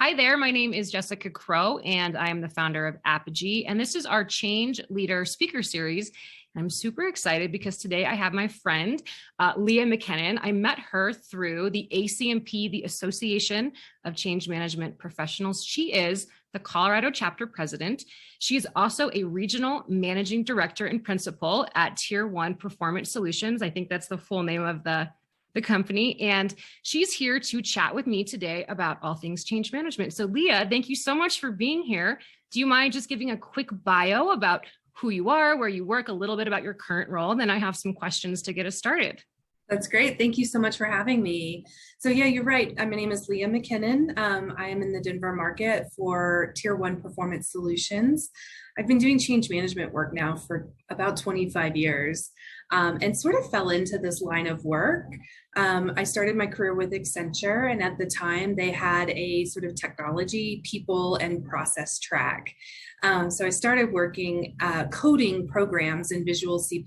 Hi there, my name is Jessica Crow, and I am the founder of Apogy, and this is our Change Leader Speaker Series. I'm super excited because today I have my friend, Leia McKinnon. I met her through the ACMP, the Association of Change Management Professionals. She is the Colorado chapter president. She is also a regional managing director and principal at TiER1 Performance Solutions. I think that's the full name of the company. And she's here to chat with me today about all things change management. So Leia, thank you so much for being here. Do you mind just giving a quick bio about who you are, where you work, a little bit about your current role? Then I have some questions to get us started. That's great. Thank you so much for having me. So yeah, you're right. My name is Leia McKinnon. I am in the Denver market for TiER1 Performance Solutions. I've been doing change management work now for about 25 years and sort of fell into this line of work. I started my career with Accenture, and at the time they had a sort of technology, people, and process track. So I started working coding programs in Visual C++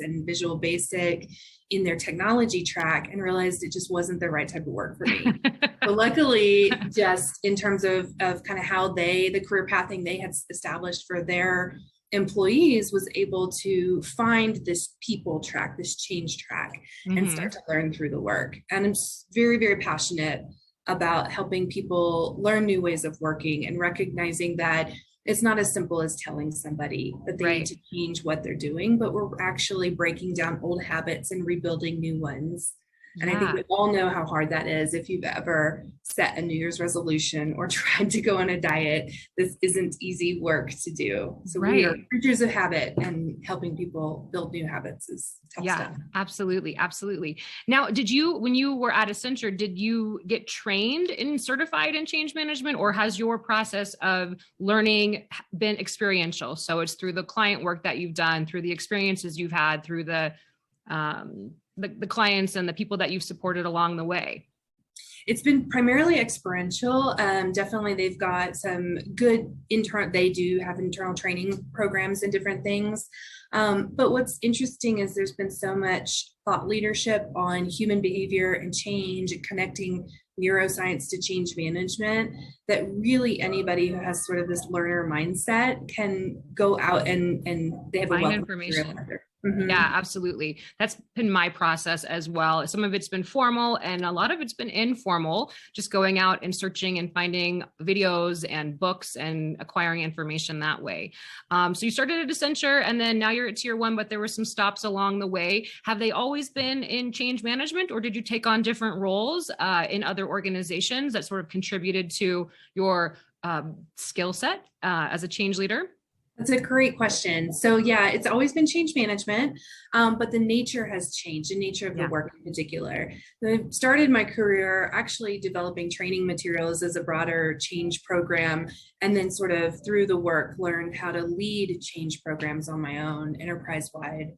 and Visual Basic in their technology track and realized it just wasn't the right type of work for me. But luckily, just in terms of kind of how the career pathing they had established for their employees was able to find this people track, this change track, and start to learn through the work. And I'm very, very passionate about helping people learn new ways of working and recognizing that it's not as simple as telling somebody that they need to change what they're doing, but we're actually breaking down old habits and rebuilding new ones. And I think we all know how hard that is. If you've ever set a New Year's resolution or tried to go on a diet, this isn't easy work to do. So we are creatures of habit, and helping people build new habits is tough stuff. Absolutely. Absolutely. Now, when you were at Accenture, did you get trained and certified in change management, or has your process of learning been experiential? So it's through the client work that you've done, through the experiences you've had, through the clients and the people that you've supported along the way? It's been primarily experiential. Definitely they've got some good they do have internal training programs and different things. But what's interesting is there's been so much thought leadership on human behavior and change and connecting neuroscience to change management that really anybody who has sort of this learner mindset can go out and they have find information. Yeah, absolutely. That's been my process as well. Some of it's been formal and a lot of it's been informal, just going out and searching and finding videos and books and acquiring information that way. So you started at Accenture and then now you're at TiER1, but there were some stops along the way. Have they always been in change management, or did you take on different roles in other organizations that sort of contributed to your skill set as a change leader? That's a great question. So yeah, it's always been change management, but the nature has changed, the nature of the work in particular. I started my career actually developing training materials as a broader change program, and then sort of through the work learned how to lead change programs on my own, enterprise-wide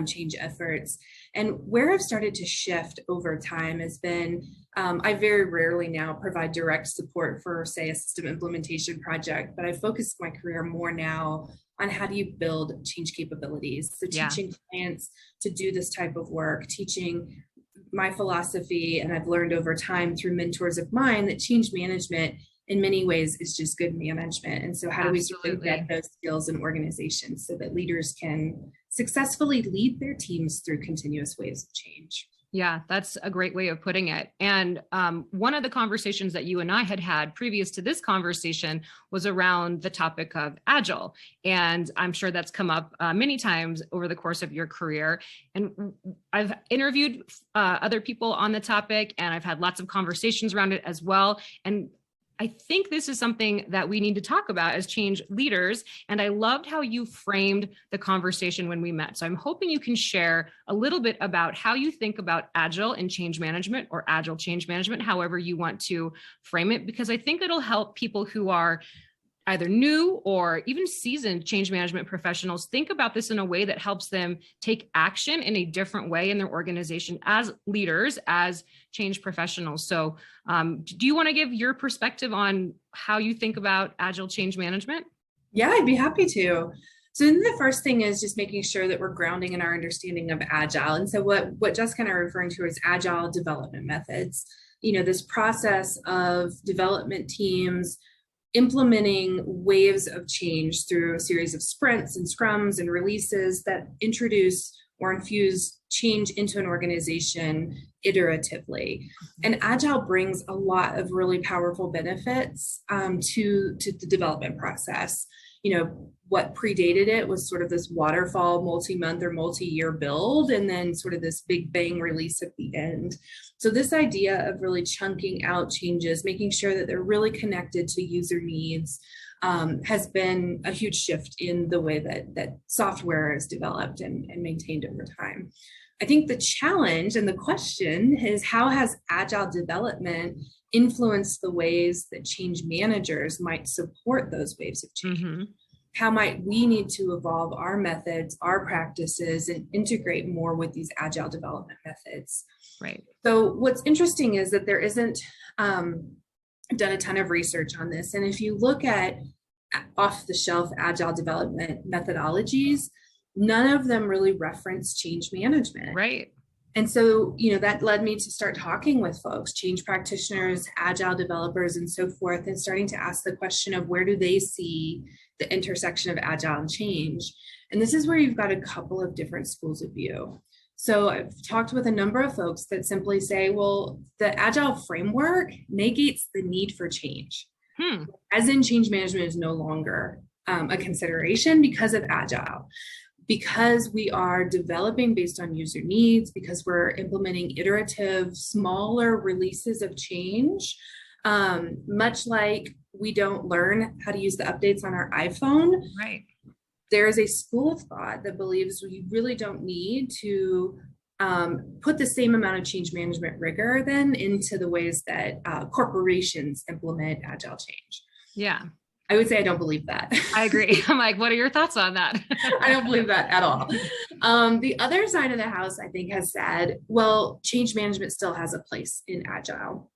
change efforts. And where I've started to shift over time has been, I very rarely now provide direct support for, say, a system implementation project, but I focus my career more now on how do you build change capabilities. So teaching clients to do this type of work, teaching my philosophy, and I've learned over time through mentors of mine that change management in many ways is just good management. And so how do we get those skills in organizations so that leaders can successfully lead their teams through continuous waves of change? Yeah, that's a great way of putting it. And one of the conversations that you and I had previous to this conversation was around the topic of Agile. And I'm sure that's come up many times over the course of your career. And I've interviewed other people on the topic, and I've had lots of conversations around it as well. And I think this is something that we need to talk about as change leaders. And I loved how you framed the conversation when we met. So I'm hoping you can share a little bit about how you think about Agile and change management, or Agile change management, however you want to frame it, because I think it'll help people who are either new or even seasoned change management professionals think about this in a way that helps them take action in a different way in their organization as leaders, as change professionals. So do you want to give your perspective on how you think about Agile change management? Yeah, I'd be happy to. So then the first thing is just making sure that we're grounding in our understanding of Agile. And so what Jessica and I are referring to is Agile development methods. this process of development teams implementing waves of change through a series of sprints and scrums and releases that introduce or infuse change into an organization iteratively. And Agile brings a lot of really powerful benefits to the development process. What predated it was sort of this waterfall multi-month or multi-year build, and then sort of this big bang release at the end. So this idea of really chunking out changes, making sure that they're really connected to user needs, has been a huge shift in the way that software is developed and maintained over time. I think the challenge and the question is, how has Agile development influenced the ways that change managers might support those waves of change? Mm-hmm. How might we need to evolve our methods, our practices, and integrate more with these Agile development methods? Right. So what's interesting is that there isn't done a ton of research on this. And if you look at off-the-shelf Agile development methodologies, none of them really reference change management. Right. And so, that led me to start talking with folks, change practitioners, Agile developers, and so forth, and starting to ask the question of where do they see the intersection of Agile and change. And this is where you've got a couple of different schools of view. So I've talked with a number of folks that simply say, well, the Agile framework negates the need for change. As in, change management is no longer a consideration because of Agile. Because we are developing based on user needs, because we're implementing iterative, smaller releases of change, much like we don't learn how to use the updates on our iPhone. Right. There is a school of thought that believes we really don't need to put the same amount of change management rigor then into the ways that corporations implement Agile change. Yeah. I would say I don't believe that. I agree. I'm like, what are your thoughts on that? I don't believe that at all. The other side of the house, I think, has said, well, change management still has a place in Agile,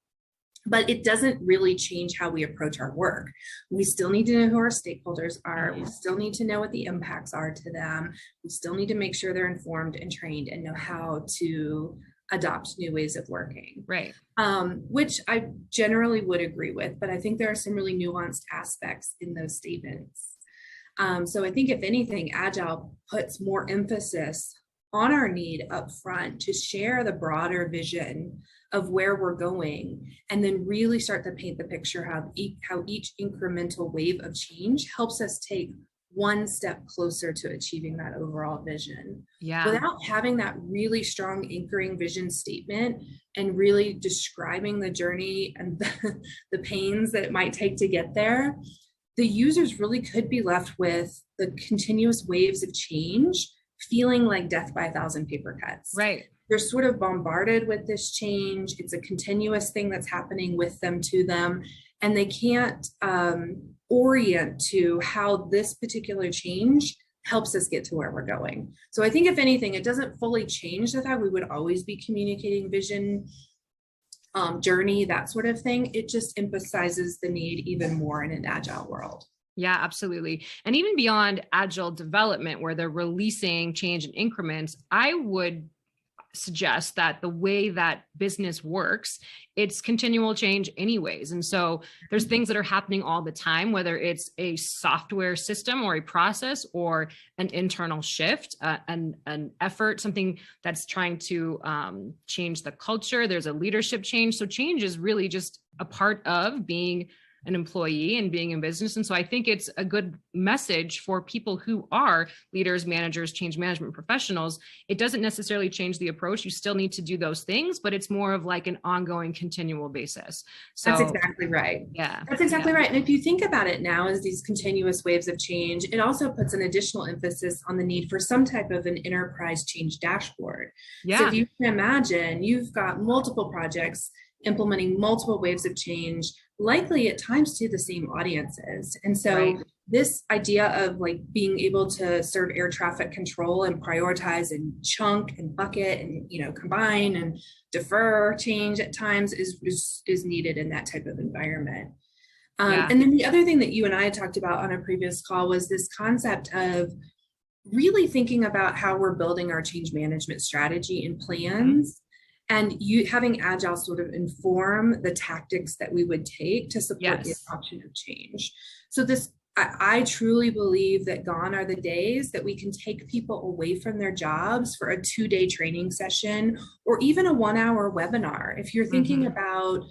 but it doesn't really change how we approach our work. We still need to know who our stakeholders are. We still need to know what the impacts are to them. We still need to make sure they're informed and trained and know how to adopt new ways of working. Right. Which I generally would agree with, but I think there are some really nuanced aspects in those statements. So I think if anything, Agile puts more emphasis on our need up front to share the broader vision of where we're going, and then really start to paint the picture how each incremental wave of change helps us take one step closer to achieving that overall vision. Yeah. Without having that really strong anchoring vision statement and really describing the journey and the pains that it might take to get there, the users really could be left with the continuous waves of change feeling like death by a thousand paper cuts. Right. They're sort of bombarded with this change. It's a continuous thing that's happening with them, to them, and they can't orient to how this particular change helps us get to where we're going. So I think if anything, it doesn't fully change the fact we would always be communicating vision, journey, that sort of thing. It just emphasizes the need even more in an Agile world. Yeah, absolutely. And even beyond Agile development, where they're releasing change in increments, I would suggest that the way that business works, it's continual change anyways. And so there's things that are happening all the time, whether it's a software system or a process or an internal shift, an effort, something that's trying to change the culture. There's a leadership change. So change is really just a part of being an employee and being in business. And so I think it's a good message for people who are leaders, managers, change management professionals. It doesn't necessarily change the approach. You still need to do those things, but it's more of like an ongoing, continual basis. So that's exactly right. Yeah. That's exactly right. And if you think about it now as these continuous waves of change, it also puts an additional emphasis on the need for some type of an enterprise change dashboard. Yeah. So if you can imagine, you've got multiple projects implementing multiple waves of change, likely at times to the same audiences. And so this idea of like being able to serve air traffic control and prioritize and chunk and bucket and, combine and defer change at times is needed in that type of environment. And then the other thing that you and I had talked about on a previous call was this concept of really thinking about how we're building our change management strategy and plans and you having Agile sort of inform the tactics that we would take to support the Yes. adoption of change. So I truly believe that gone are the days that we can take people away from their jobs for a 2-day training session or even a 1-hour webinar. If you're thinking about,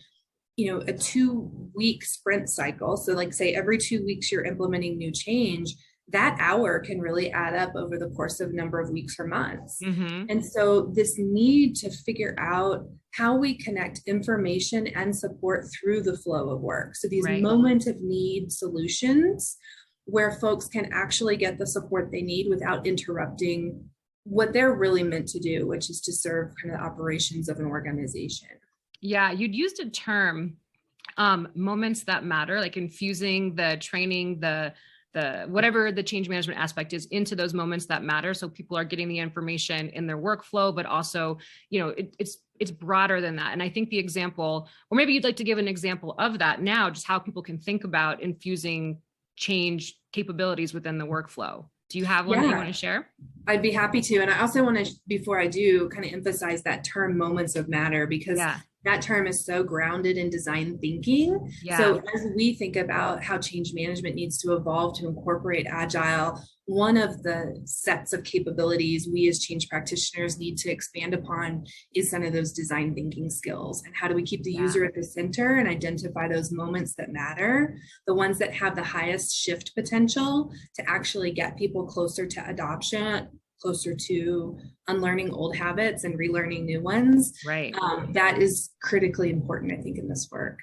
a 2-week sprint cycle, so like say every 2 weeks you're implementing new change, that hour can really add up over the course of a number of weeks or months. And so this need to figure out how we connect information and support through the flow of work. So these moment of need solutions where folks can actually get the support they need without interrupting what they're really meant to do, which is to serve kind of the operations of an organization. Yeah, you'd used a term, moments that matter, like infusing the training, the whatever the change management aspect is into those moments that matter. So people are getting the information in their workflow, but also, it's broader than that. And I think the example, or maybe you'd like to give an example of that now, just how people can think about infusing change capabilities within the workflow. Do you have one that you want to share? I'd be happy to. And I also want to, before I do, kind of emphasize that term moments of matter, because that term is so grounded in design thinking. So as we think about how change management needs to evolve to incorporate Agile, one of the sets of capabilities we as change practitioners need to expand upon is some of those design thinking skills. And how do we keep the user at the center and identify those moments that matter, the ones that have the highest shift potential to actually get people closer to adoption, closer to unlearning old habits and relearning new ones. That is critically important, I think, in this work.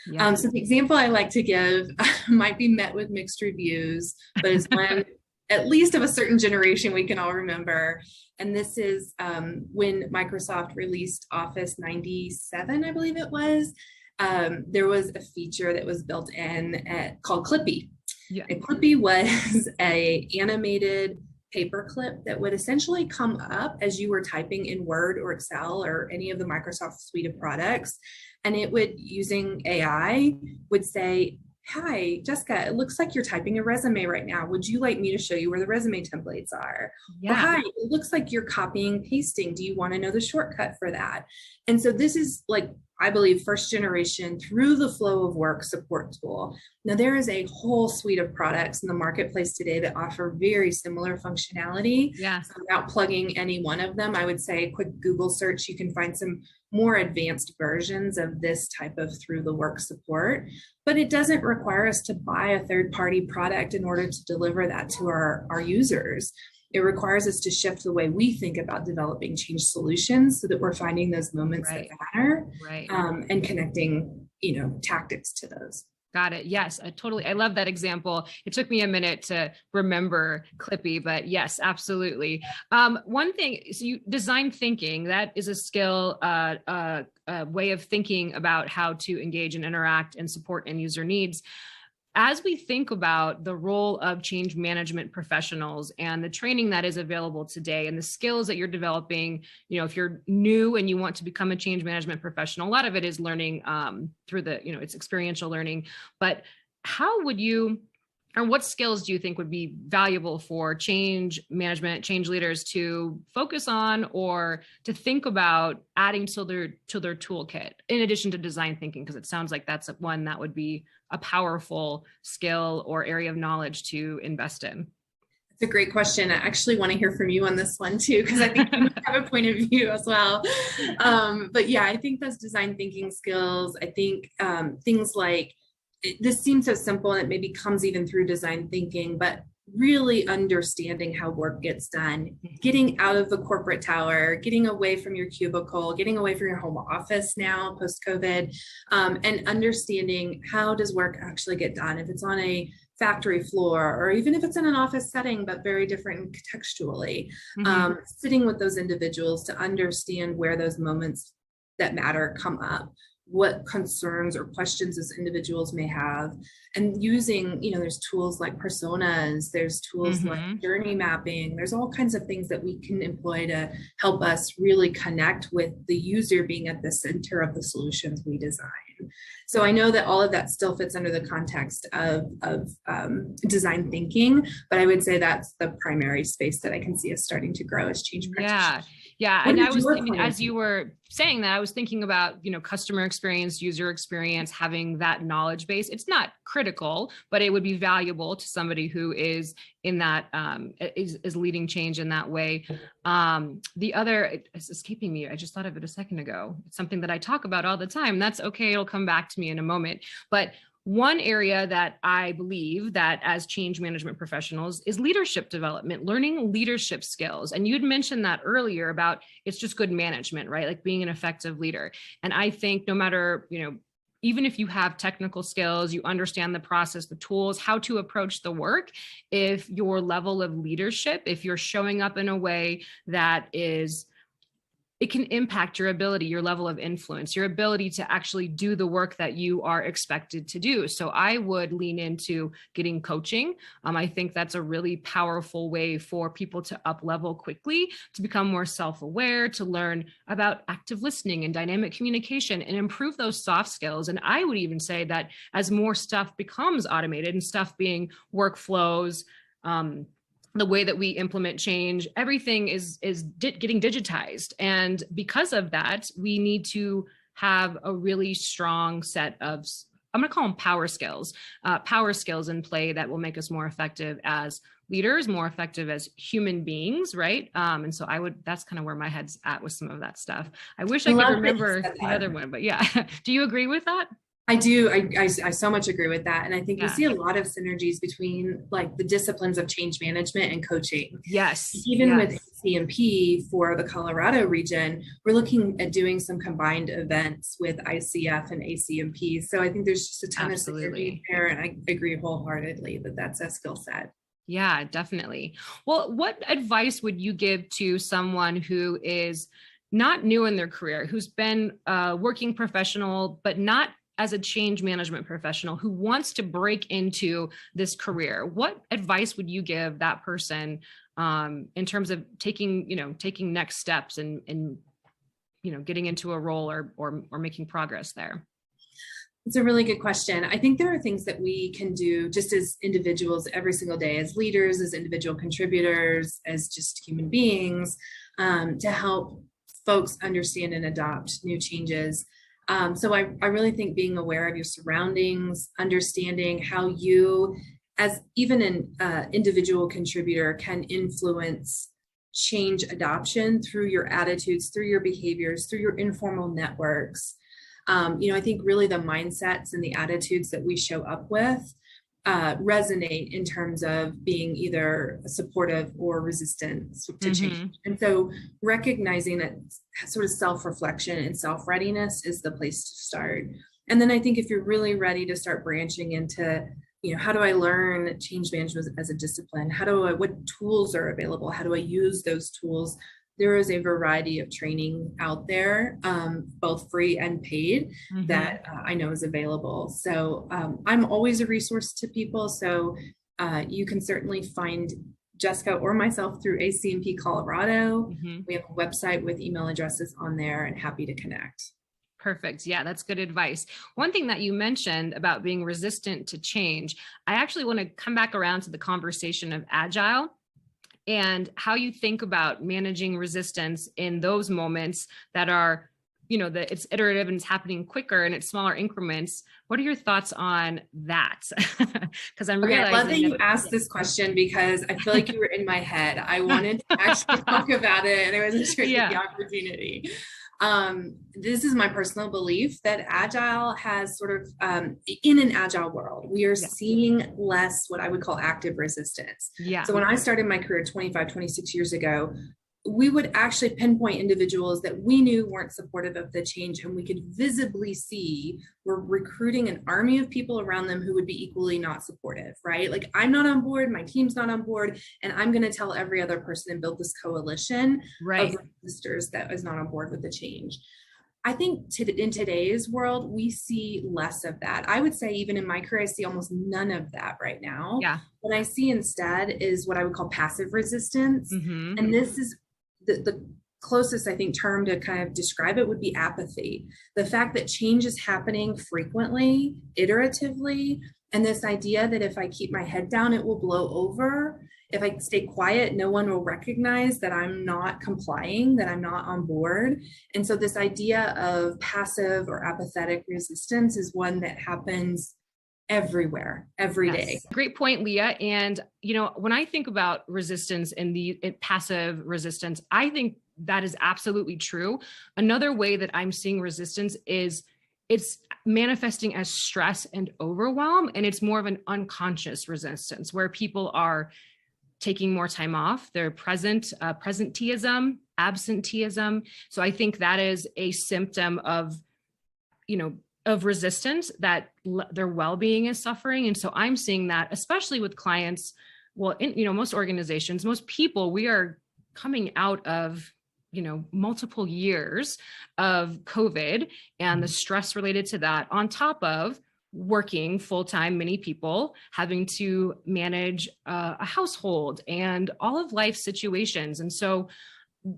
So the example I like to give might be met with mixed reviews, but it's one at least of a certain generation we can all remember. And this is when Microsoft released Office 97, I believe it was. There was a feature that was built in called Clippy. And Clippy was a animated paperclip that would essentially come up as you were typing in Word or Excel or any of the Microsoft suite of products. And it would, using AI, would say, "Hi, Jessica, it looks like you're typing a resume right now. Would you like me to show you where the resume templates are?" Or, "Hi, it looks like you're copying, pasting. Do you want to know the shortcut for that?" And so this is, like, I believe, first generation through the flow of work support tool. Now, there is a whole suite of products in the marketplace today that offer very similar functionality. So without plugging any one of them, I would say a quick Google search, you can find some more advanced versions of this type of through the work support. But it doesn't require us to buy a third-party product in order to deliver that to our users. It requires us to shift the way we think about developing change solutions so that we're finding those moments that matter and connecting, tactics to those. Got it. Yes, I love that example. It took me a minute to remember Clippy, but yes, absolutely. One thing, so you design thinking, that is a skill, a way of thinking about how to engage and interact and support end user needs. As we think about the role of change management professionals and the training that is available today and the skills that you're developing, if you're new and you want to become a change management professional, a lot of it is learning through it's experiential learning. But how would you, or what skills do you think would be valuable for change management, change leaders to focus on or to think about adding to their toolkit in addition to design thinking? Because it sounds like that's one that would be a powerful skill or area of knowledge to invest in. That's a great question. I actually want to hear from you on this one too, because I think you have a point of view as well. But yeah, I think those design thinking skills, I think things like, this seems so simple and it maybe comes even through design thinking, but really understanding how work gets done, getting out of the corporate tower, getting away from your cubicle, getting away from your home office now post-COVID, and understanding how does work actually get done. If it's on a factory floor, or even if it's in an office setting, but very different contextually, sitting with those individuals to understand where those moments that matter come up, what concerns or questions as individuals may have, and using, there's tools like personas, there's tools like journey mapping, there's all kinds of things that we can employ to help us really connect with the user being at the center of the solutions we design. So I know that all of that still fits under the context of design thinking, but I would say that's the primary space that I can see us starting to grow as change practitioners. Yeah. What And is your as plan? you were saying that, I was thinking about, customer experience, user experience, having that knowledge base. It's not critical, but it would be valuable to somebody who is in that, is leading change in that way. The other, it's escaping me. I just thought of it a second ago. It's something that I talk about all the time. That's okay. It'll come back to me in a moment. But one area that I believe that as change management professionals is leadership development, learning leadership skills. And you'd mentioned that earlier about it's just good management, right? Like being an effective leader. And I think no matter, even if you have technical skills, you understand the process, the tools, how to approach the work, if your level of leadership, if you're showing up in a way that it can impact your ability, your level of influence, your ability to actually do the work that you are expected to do. So I would lean into getting coaching. I think that's a really powerful way for people to up level quickly, to become more self-aware, to learn about active listening and dynamic communication and improve those soft skills. And I would even say that as more stuff becomes automated and stuff being workflows, the way that we implement change, everything is getting digitized. And because of that, we need to have a really strong set of, I'm going to call them power skills in play that will make us more effective as leaders, more effective as human beings, right? And so that's kind of where my head's at with some of that stuff. I wish I could remember the other one, but yeah. Do you agree with that? I do. I so much agree with that. And I think we Yeah. see a lot of synergies between like the disciplines of change management and coaching. Yes. Even with ACMP for the Colorado region, we're looking at doing some combined events with ICF and ACMP. So I think there's just a ton of synergy there. And I agree wholeheartedly that that's a skill set. Yeah, definitely. Well, what advice would you give to someone who is not new in their career, who's been a working professional, but not as a change management professional, who wants to break into this career? What advice would you give that person in terms of taking next steps and getting into a role or making progress there? It's a really good question. I think there are things that we can do just as individuals every single day, as leaders, as individual contributors, as just human beings, to help folks understand and adopt new changes. So I really think being aware of your surroundings, understanding how you, as even an individual contributor, can influence change adoption through your attitudes, through your behaviors, through your informal networks. I think really the mindsets and the attitudes that we show up with resonate in terms of being either supportive or resistant to change. And so recognizing that sort of self-reflection and self-readiness is the place to start. And then I think if you're really ready to start branching into, how do I learn change management as a discipline? What tools are available? How do I use those tools? There is a variety of training out there, both free and paid, that I know is available. So I'm always a resource to people. So you can certainly find Jessica or myself through ACMP Colorado. We have a website with email addresses on there, and happy to connect. Perfect. Yeah, that's good advice. One thing that you mentioned about being resistant to change, I actually want to come back around to the conversation of Agile and how you think about managing resistance in those moments that are, that it's iterative and it's happening quicker and it's smaller increments. What are your thoughts on that? Because I'm realizing. I love that you asked this question because I feel like you were in my head. I wanted to actually talk about it, and I wasn't sure to get the opportunity. This is my personal belief that Agile has sort of, in an Agile world, we are seeing less what I would call active resistance. So when I started my career 26 years ago, we would actually pinpoint individuals that we knew weren't supportive of the change, and we could visibly see we're recruiting an army of people around them who would be equally not supportive, right? Like, I'm not on board, my team's not on board, and I'm going to tell every other person and build this coalition of resistors that is not on board with the change. I think in today's world, we see less of that. I would say even in my career, I see almost none of that right now. What I see instead is what I would call passive resistance. And this is the closest, I think, term to kind of describe it would be apathy. The fact that change is happening frequently, iteratively, And this idea that if I keep my head down, it will blow over. If I stay quiet, no one will recognize that I'm not complying, that I'm not on board. And so this idea of passive or apathetic resistance is one that happens everywhere, every day. Great point, Leah. And, when I think about resistance and passive resistance, I think that is absolutely true. Another way that I'm seeing resistance is it's manifesting as stress and overwhelm. And it's more of an unconscious resistance where people are taking more time off. They're presenteeism, absenteeism. So I think that is a symptom of, of resistance, that their well-being is suffering. And so I'm seeing that, especially with clients, well, in, most organizations, most people, we are coming out of, multiple years of COVID and the stress related to that, on top of working full-time, many people having to manage a household and all of life situations. And so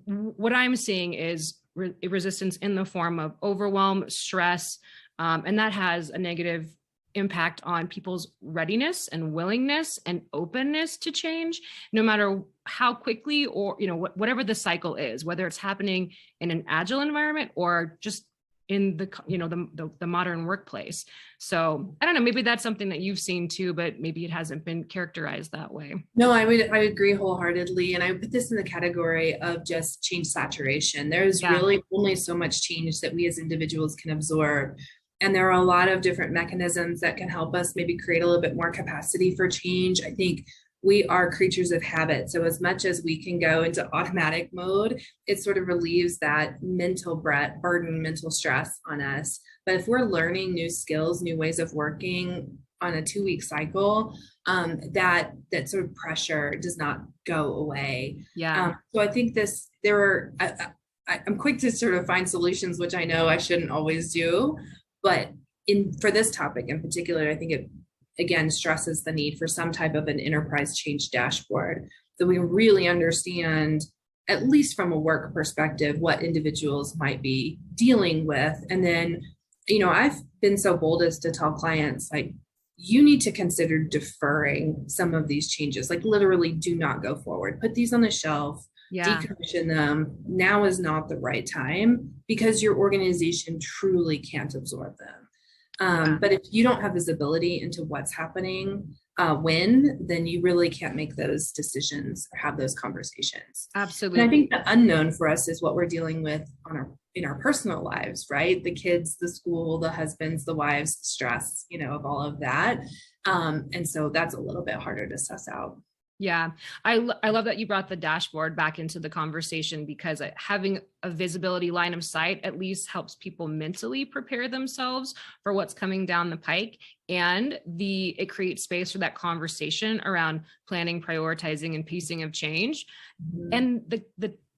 what I'm seeing is resistance in the form of overwhelm, stress, and that has a negative impact on people's readiness and willingness and openness to change, no matter how quickly or, whatever the cycle is, whether it's happening in an agile environment or just in the modern workplace. So I don't know, maybe that's something that you've seen too, but maybe it hasn't been characterized that way. No, I would agree wholeheartedly. And I would put this in the category of just change saturation. There's really only so much change that we as individuals can absorb. And there are a lot of different mechanisms that can help us maybe create a little bit more capacity for change. I think we are creatures of habit. So as much as we can go into automatic mode, it sort of relieves that mental burden, mental stress on us. But if we're learning new skills, new ways of working on a 2-week cycle, that sort of pressure does not go away. So I think I'm quick to sort of find solutions, which I know I shouldn't always do. But for this topic in particular, I think it, again, stresses the need for some type of an enterprise change dashboard, that we really understand, at least from a work perspective, what individuals might be dealing with. And then, I've been so bold as to tell clients, like, you need to consider deferring some of these changes, like literally do not go forward, put these on the shelf, decommission them. Now is not the right time because your organization truly can't absorb them. But if you don't have visibility into what's happening, then you really can't make those decisions or have those conversations. Absolutely. And I think the unknown for us is what we're dealing with in our personal lives, right? The kids, the school, the husbands, the wives, the stress, of all of that. And so that's a little bit harder to suss out. Yeah, I love that you brought the dashboard back into the conversation, because having a visibility line of sight at least helps people mentally prepare themselves for what's coming down the pike. And it creates space for that conversation around planning, prioritizing, and pacing of change. Mm-hmm. And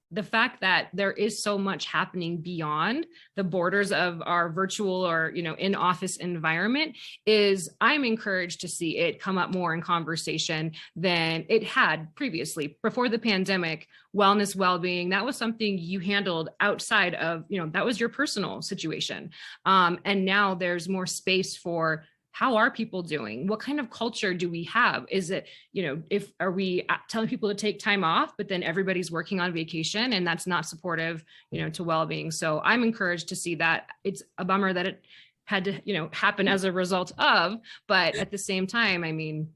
the fact that there is so much happening beyond the borders of our virtual or, in-office environment I'm encouraged to see it come up more in conversation than it had previously. Before the pandemic, wellness, well-being, that was something you handled outside of, that was your personal situation. And now there's more space for, how are people doing? What kind of culture do we have? Is it, are we telling people to take time off, but then everybody's working on vacation, and that's not supportive, to well-being. So I'm encouraged to see that. It's a bummer that it had to, happen as a result of, but at the same time, I mean,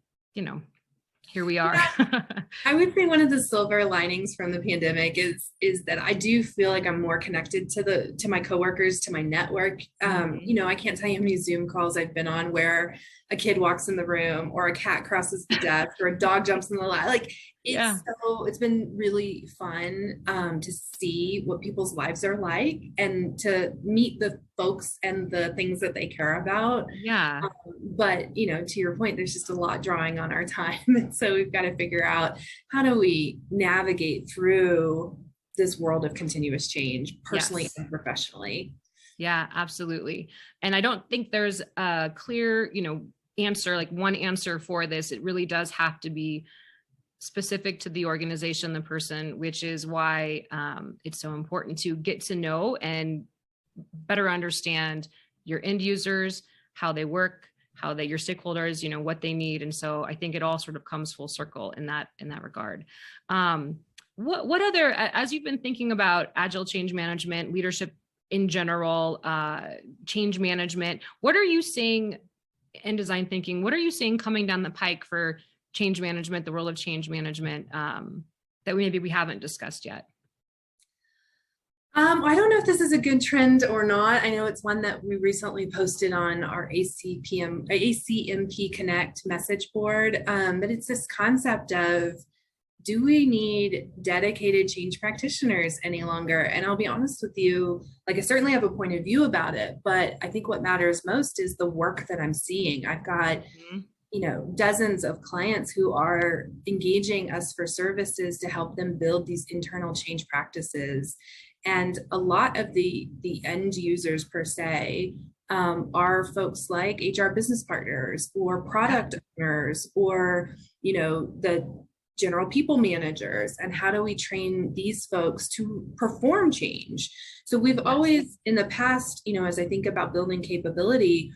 here we are. I would say one of the silver linings from the pandemic is that I do feel like I'm more connected to my coworkers, to my network. I can't tell you how many Zoom calls I've been on where a kid walks in the room, or a cat crosses the desk, or a dog jumps in the lap. Like, it's been really fun to see what people's lives are like, and to meet the folks and the things that they care about. But to your point, there's just a lot drawing on our time, and so we've got to figure out, how do we navigate through this world of continuous change, personally and professionally. Yeah, absolutely. And I don't think there's a clear, answer, like one answer for this. It really does have to be specific to the organization, the person, which is why it's so important to get to know and better understand your end users, how they work, how your stakeholders, what they need. And so I think it all sort of comes full circle in that regard. What other, as you've been thinking about agile change management, leadership in general, change management, what are you seeing in design thinking? What are you seeing coming down the pike for change management, the role of change management, that maybe we haven't discussed yet? I don't know if this is a good trend or not. I know it's one that we recently posted on our ACMP Connect message board, but it's this concept of, do we need dedicated change practitioners any longer? And I'll be honest with you, like, I certainly have a point of view about it, but I think what matters most is the work that I'm seeing. I've got dozens of clients who are engaging us for services to help them build these internal change practices. And a lot of the end users per se are folks like HR business partners or product owners or, the general people managers. And how do we train these folks to perform change? So we've always in the past, as I think about building capability,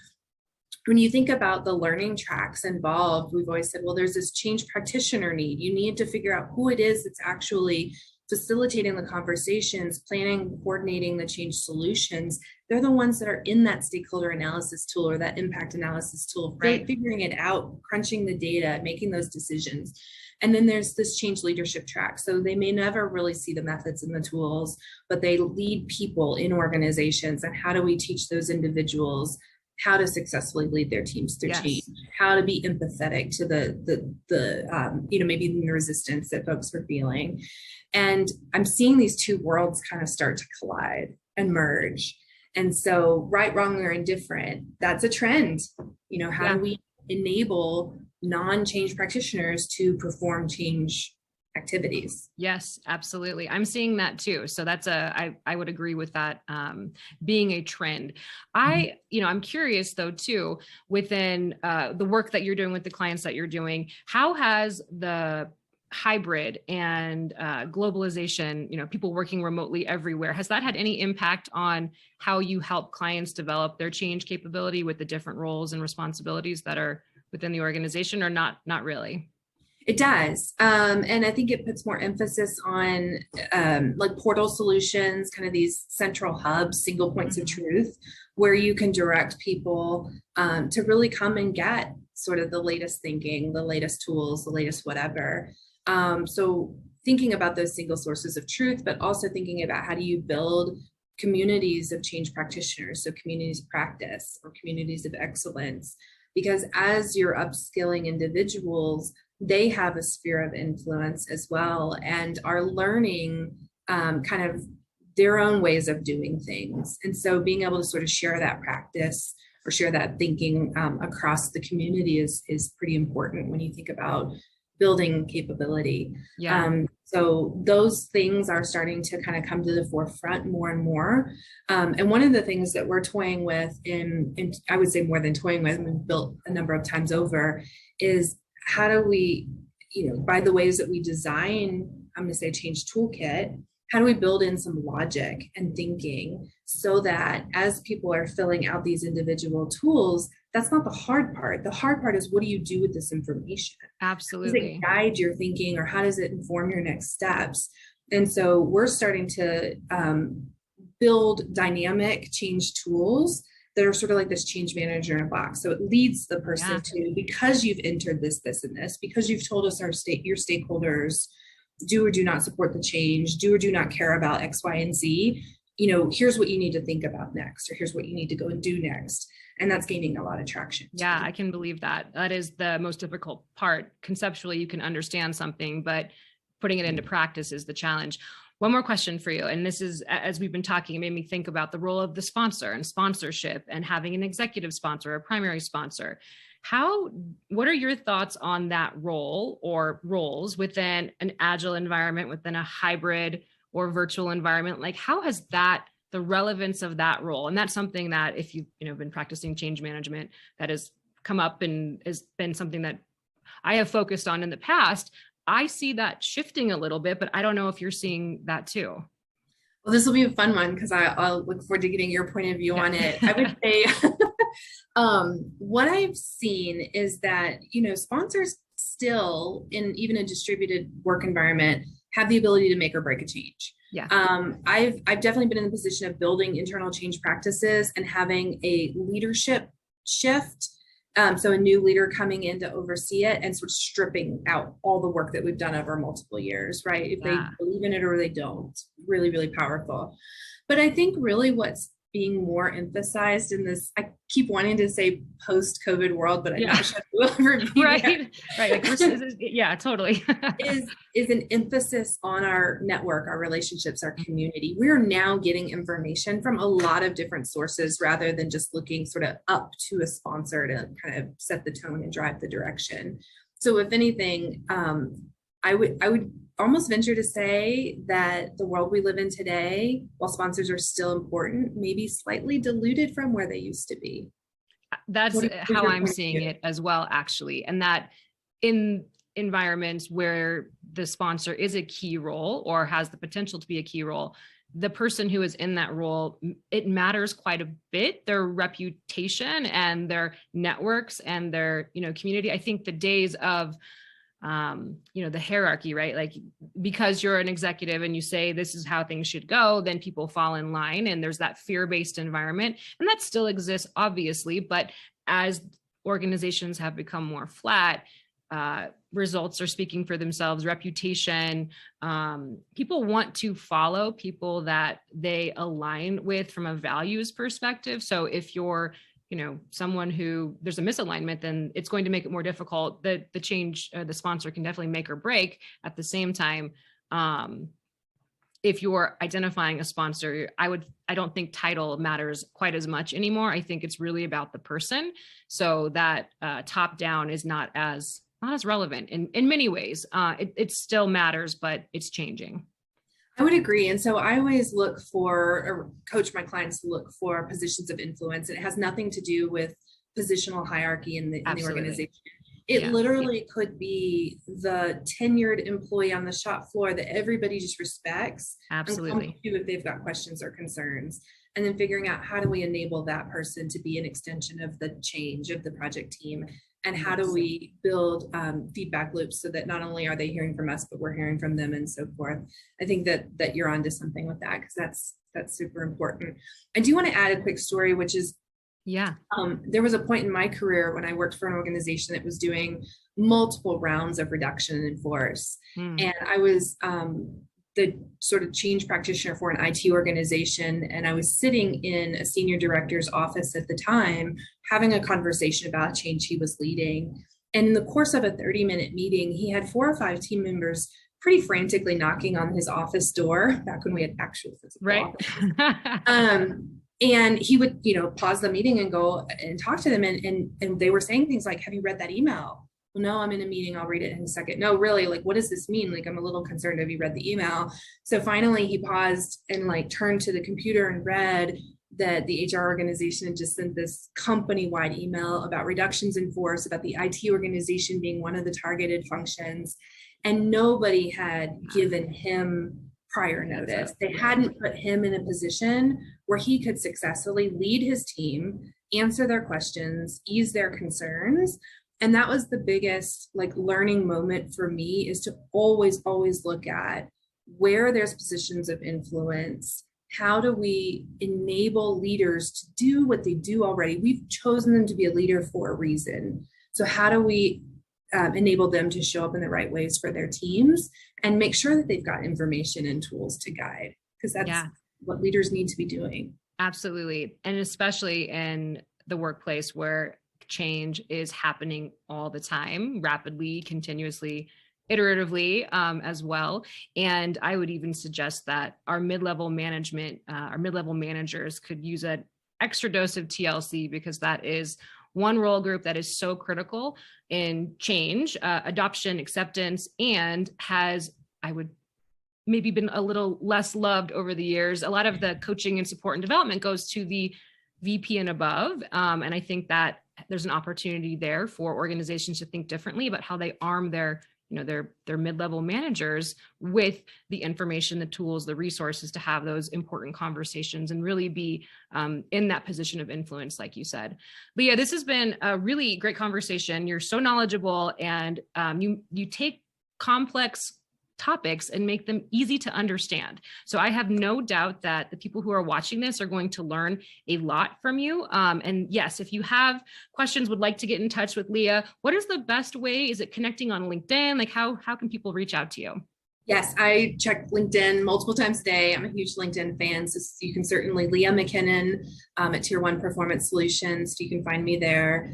when you think about the learning tracks involved, we've always said, well, there's this change practitioner need. You need to figure out who it is that's actually facilitating the conversations, planning, coordinating the change solutions. They're the ones that are in that stakeholder analysis tool or that impact analysis tool, right? Figuring it out, crunching the data, making those decisions. And then there's this change leadership track. So they may never really see the methods and the tools, but they lead people in organizations. And how do we teach those individuals how to successfully lead their teams through change, how to be empathetic to maybe the resistance that folks are feeling. And I'm seeing these two worlds kind of start to collide and merge. And so right, wrong, or indifferent, that's a trend. How do we enable non-change practitioners to perform change activities? Yes, absolutely. I'm seeing that too. So that's I would agree with that being a trend. I'm curious though too, within the work that you're doing with the clients that you're doing, how has the hybrid and globalization, people working remotely everywhere, has that had any impact on how you help clients develop their change capability with the different roles and responsibilities that are within the organization, or not really? It does. And I think it puts more emphasis on like portal solutions, kind of these central hubs, single points of truth, where you can direct people to really come and get sort of the latest thinking, the latest tools, the latest whatever. So thinking about those single sources of truth, but also thinking about how do you build communities of change practitioners, so communities of practice or communities of excellence, because as you're upskilling individuals, they have a sphere of influence as well and are learning kind of their own ways of doing things. And so being able to sort of share that practice or share that thinking across the community is pretty important when you think about building capability. So those things are starting to kind of come to the forefront more and more. And one of the things that we're toying with, and I would say more than toying with, and built a number of times over, is how do we, by the ways that we design, I'm going to say change toolkit, how do we build in some logic and thinking so that as people are filling out these individual tools, that's not the hard part. The hard part is, what do you do with this information? Absolutely. Does it guide your thinking, or how does it inform your next steps? And so we're starting to build dynamic change tools that are sort of like this change manager in a box. So it leads the person to, because you've entered this, and this, because you've told us your stakeholders do or do not support the change, do or do not care about X, Y, and Z, here's what you need to think about next, or here's what you need to go and do next. And that's gaining a lot of traction. Yeah, I can believe that. That is the most difficult part. Conceptually, you can understand something, but putting it into practice is the challenge. One more question for you. And this is, as we've been talking, it made me think about the role of the sponsor and sponsorship and having an executive sponsor or a primary sponsor. What are your thoughts on that role or roles within an agile environment, within a hybrid or virtual environment? Like, how has the relevance of that role? And that's something that, if you've been practicing change management, that has come up and has been something that I have focused on in the past. I see that shifting a little bit, but I don't know if you're seeing that too. Well, this will be a fun one because I'll look forward to getting your point of view on it. I would say What I've seen is that, sponsors still in even a distributed work environment have the ability to make or break a change. Yeah. I've definitely been in the position of building internal change practices and having a leadership shift. So a new leader coming in to oversee it and sort of stripping out all the work that we've done over multiple years, right? If they believe in it or they don't, really, really powerful. But I think really what's being more emphasized in this, I keep wanting to say post-COVID world, but I'm not sure we'll ever be right. Like, yeah, totally. is an emphasis on our network, our relationships, our community. We're now getting information from a lot of different sources rather than just looking sort of up to a sponsor to kind of set the tone and drive the direction. So if anything, I would almost venture to say that the world we live in today, while sponsors are still important, maybe slightly diluted from where they used to be. That's how I'm seeing it as well, actually. And that in environments where the sponsor is a key role or has the potential to be a key role, the person who is in that role, it matters quite a bit, their reputation and their networks and their, community. I think the days of the hierarchy, right? Like, because you're an executive and you say this is how things should go, then people fall in line, and there's that fear-based environment, and that still exists, obviously. But as organizations have become more flat, results are speaking for themselves, reputation, people want to follow people that they align with from a values perspective. So if you're someone who there's a misalignment, then it's going to make it more difficult. The change, the sponsor can definitely make or break. At the same time, if you're identifying a sponsor, I don't think title matters quite as much anymore. I think it's really about the person. So that top down is not as relevant in many ways. It still matters, but it's changing. I would agree. And so I always look for, or coach my clients to look for positions of influence. And it has nothing to do with positional hierarchy in the organization. It literally could be the tenured employee on the shop floor that everybody just respects. Absolutely. If they've got questions or concerns. And then figuring out how do we enable that person to be an extension of the change of the project team. And how do we build feedback loops so that not only are they hearing from us, but we're hearing from them and so forth. I think that you're onto something with that, because that's super important. I do want to add a quick story, which is, there was a point in my career when I worked for an organization that was doing multiple rounds of reduction in force. And I was the sort of change practitioner for an IT organization. And I was sitting in a senior director's office at the time, having a conversation about change he was leading. And in the course of a 30-minute meeting, he had 4 or 5 team members pretty frantically knocking on his office door, back when we had actual physical offices. And he would, pause the meeting and go and talk to them. And they were saying things like, have you read that email? Well, no, I'm in a meeting. I'll read it in a second. No, really, like, what does this mean? Like, I'm a little concerned. Have you read the email? So finally he paused and turned to the computer and read that the HR organization had just sent this company-wide email about reductions in force, about the IT organization being one of the targeted functions. And nobody had given him prior notice. They hadn't put him in a position where he could successfully lead his team, answer their questions, ease their concerns. And that was the biggest learning moment for me, is to always look at where there's positions of influence. How do we enable leaders to do what they do already? We've chosen them to be a leader for a reason. So how do we enable them to show up in the right ways for their teams and make sure that they've got information and tools to guide? Because that's what leaders need to be doing. Absolutely. And especially in the workplace where change is happening all the time, rapidly, continuously, iteratively, as well. And I would even suggest that our mid-level management, our mid-level managers could use an extra dose of TLC, because that is one role group that is so critical in change, adoption, acceptance, and has, I would maybe been a little less loved over the years. A lot of the coaching and support and development goes to the VP and above. And I think that there's an opportunity there for organizations to think differently about how they arm their their mid-level managers with the information, the tools, the resources to have those important conversations and really be in that position of influence, like you said. Leia, this has been a really great conversation. You're so knowledgeable, and you take complex topics and make them easy to understand. So I have no doubt that the people who are watching this are going to learn a lot from you. And yes, if you have questions, would like to get in touch with Leia, what is the best way? Is it connecting on LinkedIn? Like how can people reach out to you? Yes, I check LinkedIn multiple times a day. I'm a huge LinkedIn fan, so you can certainly Leia McKinnon at TiER1 Performance Solutions. You can find me there.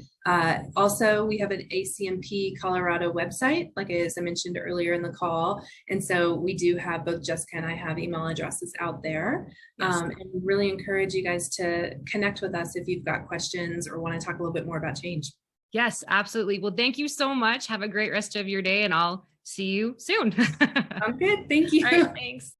Also, we have an ACMP Colorado website, like as I mentioned earlier in the call, and so we do have both Jessica and I have email addresses out there. Yes. And really encourage you guys to connect with us if you've got questions or want to talk a little bit more about change. Yes, absolutely. Well, thank you so much. Have a great rest of your day, and I'll see you soon. I'm good. Thank you. All right, thanks.